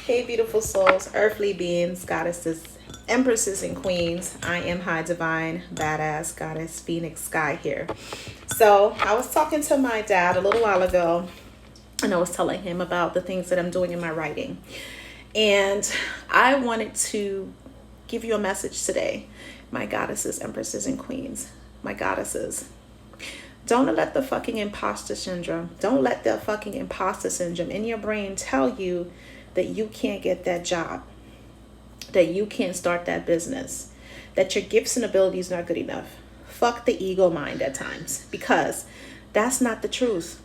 Hey, beautiful souls, earthly beings, goddesses, empresses, and queens. I am High Divine, Badass Goddess Phoenix Sky here. So, I was talking to my dad a little while ago, and I was telling him about the things that I'm doing in my writing. And I wanted to give you a message today, my goddesses, empresses, and queens. My goddesses, don't let the fucking imposter syndrome, don't let the fucking imposter syndrome in your brain tell you that you can't get that job, that you can't start that business, that your gifts and abilities are not good enough. Fuck the ego mind at times, because that's not the truth.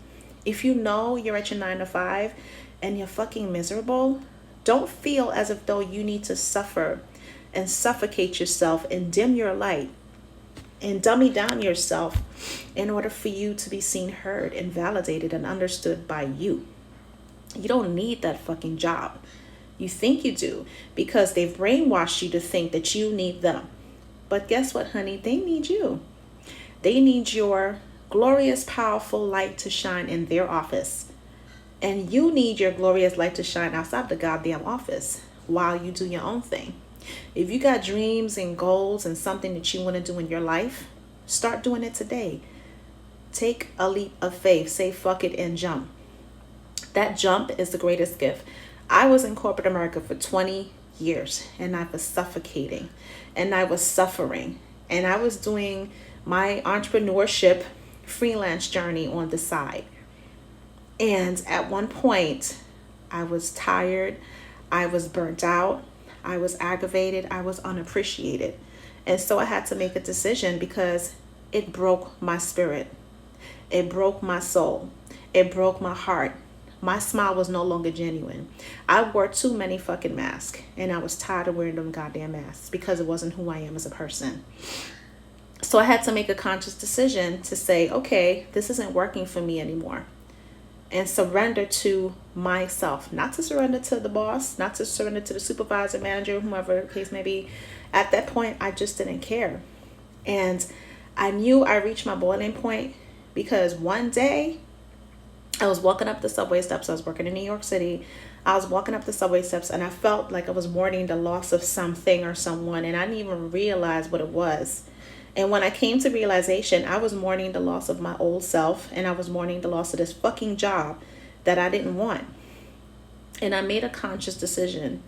If you know you're at your 9 to 5 and you're fucking miserable, don't feel as if though you need to suffer and suffocate yourself and dim your light and dummy down yourself in order for you to be seen, heard, and validated and understood by you. You don't need that fucking job. You think you do because they've brainwashed you to think that you need them. But guess what, honey? They need you. They need your glorious, powerful light to shine in their office. And you need your glorious light to shine outside the goddamn office while you do your own thing. If you got dreams and goals and something that you want to do in your life, start doing it today. Take a leap of faith. Say fuck it and jump. That jump is the greatest gift. I was in corporate America for 20 years and I was suffocating and I was suffering and I was doing my entrepreneurship freelance journey on the side. And at one point, I was tired, I was burnt out, I was aggravated, I was unappreciated. And so I had to make a decision because it broke my spirit. It broke my soul. It broke my heart. My smile was no longer genuine. I wore too many fucking masks and I was tired of wearing them goddamn masks because it wasn't who I am as a person. So I had to make a conscious decision to say, okay, this isn't working for me anymore. And surrender to myself, not to surrender to the boss, not to surrender to the supervisor, manager, whomever the case may be. At that point, I just didn't care. And I knew I reached my boiling point because one day I was walking up the subway steps. I was working in New York City. I was walking up the subway steps and I felt like I was mourning the loss of something or someone, and I didn't even realize what it was. And when I came to realization, I was mourning the loss of my old self and I was mourning the loss of this fucking job that I didn't want. And I made a conscious decision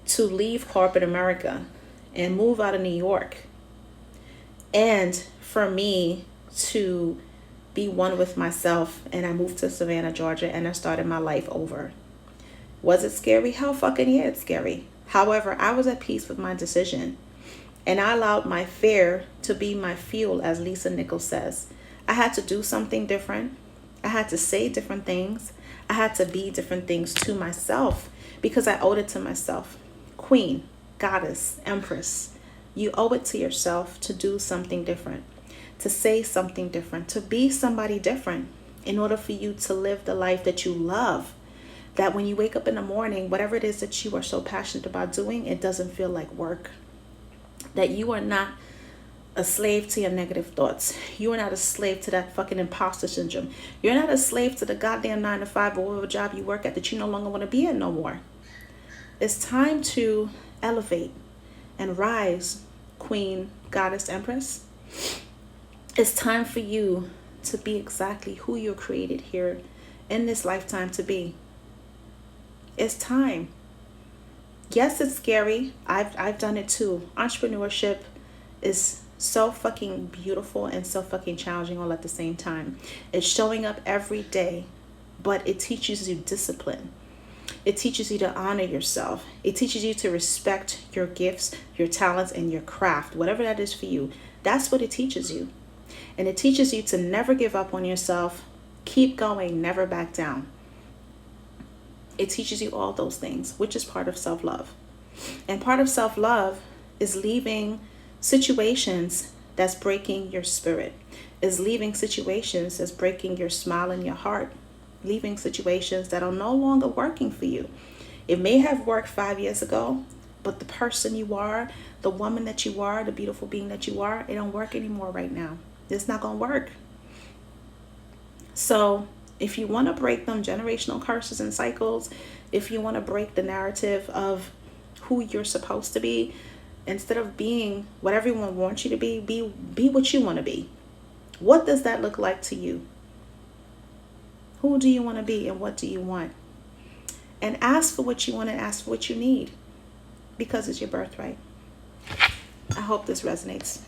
to leave corporate America and move out of New York. And for me to be one with myself, and I moved to Savannah, Georgia, and I started my life over. Was it scary? Hell fucking yeah, it's scary. However, I was at peace with my decision. And I allowed my fear to be my fuel, as Lisa Nichols says. I had to do something different. I had to say different things. I had to be different things to myself because I owed it to myself. Queen, goddess, empress, you owe it to yourself to do something different, to say something different, to be somebody different in order for you to live the life that you love. That when you wake up in the morning, whatever it is that you are so passionate about doing, it doesn't feel like work. That you are not a slave to your negative thoughts. You are not a slave to that fucking imposter syndrome. You're not a slave to the goddamn 9 to 5 or whatever job you work at that you no longer want to be in no more. It's time to elevate and rise, Queen, Goddess, Empress. It's time for you to be exactly who you're created here in this lifetime to be. It's time. Yes, it's scary. I've done it too. Entrepreneurship is so fucking beautiful and so fucking challenging all at the same time. It's showing up every day, but it teaches you discipline. It teaches you to honor yourself. It teaches you to respect your gifts, your talents, and your craft, whatever that is for you. That's what it teaches you. And it teaches you to never give up on yourself. Keep going, never back down. It teaches you all those things, which is part of self-love. And part of self-love is leaving situations that's breaking your spirit, is leaving situations that's breaking your smile and your heart, leaving situations that are no longer working for you. It may have worked 5 years ago, but the person you are, the woman that you are, the beautiful being that you are, it don't work anymore right now. It's not going to work. So if you want to break them generational curses and cycles, If you want to break the narrative of who you're supposed to be, instead of being what everyone wants you to be what you want to be. What does that look like to you? Who do you want to be and what do you want? And ask for what you want and ask for what you need, because it's your birthright. I hope this resonates.